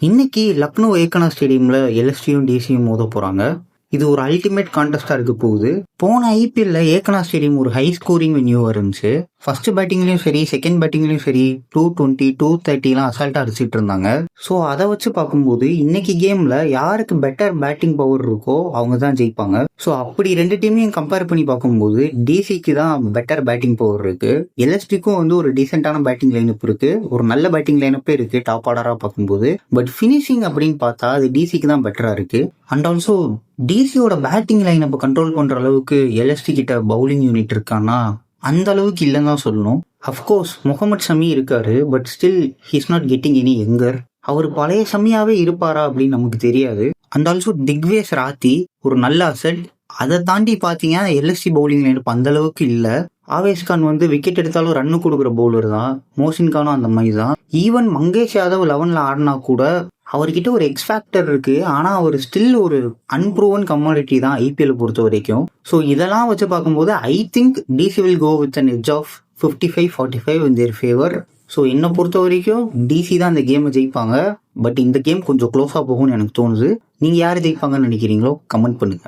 இன்னைக்கு லக்னோ ஏக்கனா ஸ்டேடியம்ல எல்எஸ்டியும் டிசியும் மோத போறாங்க. இது ஒரு அல்டிமேட் கான்டெஸ்டா இருக்க போகுது. போன ஐபிஎல்ல ஏக்கனா ஸ்டேடியம் ஒரு ஹை ஸ்கோரிங் வென்யூவா இருந்துச்சு. ஃபர்ஸ்ட் பேட்டிங்லயும் சரி, செகண்ட் பேட்டிங்லயும் சரி 220, 230 அசால்ட்டா அடிச்சிட்டு இருந்தாங்க. ஸோ அதை வச்சு பார்க்கும்போது இன்னைக்கு கேம்ல யாருக்கு பெட்டர் பேட்டிங் பவர் இருக்கோ அவங்க தான் ஜெயிப்பாங்க. ஸோ அப்படி ரெண்டு டீமையும் கம்பேர் பண்ணி பார்க்கும்போது டிசிக்கு தான் பெட்டர் பேட்டிங் பவர் இருக்கு. எல்எஸ்டிக்கும் ஒரு டீசென்டான பேட்டிங் லைனப் இருக்கு, ஒரு நல்ல பேட்டிங் லைனப்பே இருக்கு டாப் ஆர்டரா பார்க்கும்போது. பட் ஃபினிஷிங் அப்படின்னு பார்த்தா அது டிசிக்கு தான் பெட்டரா இருக்கு. அண்ட் ஆல்சோ டிசியோட பேட்டிங் லைனப்பை கண்ட்ரோல் பண்ற அளவுக்கு எல்எஸ்டி கிட்ட பவுலிங் யூனிட் இருக்கான்னா அந்த அளவுக்கு இல்லைன்னு தான் சொல்லணும். அஃப்கோர்ஸ் முகமது ஷமி இருக்காரு, but still he's not getting any younger. அவர் பழைய ஷமியாவே இருப்பாரா அப்படின்னு நமக்கு தெரியாது. அண்ட் ஆல்சோ திக்வேஷ் ராத்தி ஒரு நல்ல அசெட். அதை தாண்டி பார்த்தீங்கன்னா எல்எஸ்டி பவுலிங் லைனப் அந்த அளவுக்கு இல்லை. ஆவேஷ் கான் விக்கெட் எடுத்தாலும் ரன்னு கொடுக்குற பவுலர் தான். மோசின் கானும் அந்த மாதிரி தான். ஈவன் மங்கேஷ் யாதவ் 11ல ஆடினா கூட அவர்கிட்ட ஒரு எக்ஸ் ஃபேக்டர் இருக்கு. ஆனா அவர் ஸ்டில் ஒரு அன்ப்ரூவன் கமாடிட்டி தான் ஐபிஎல் பொறுத்த வரைக்கும். ஸோ இதெல்லாம் வச்சு பார்க்கும்போது I think DC will go with an edge of 55-45 in their favour. So என்னை பொறுத்த வரைக்கும் டிசி தான் இந்த கேமை ஜெயிப்பாங்க. பட் இந்த கேம் கொஞ்சம் க்ளோஸாக போகும்னு எனக்கு தோணுது. நீங்கள் யார் ஜெயிப்பாங்கன்னு நினைக்கிறீங்களோ கமெண்ட் பண்ணுங்க.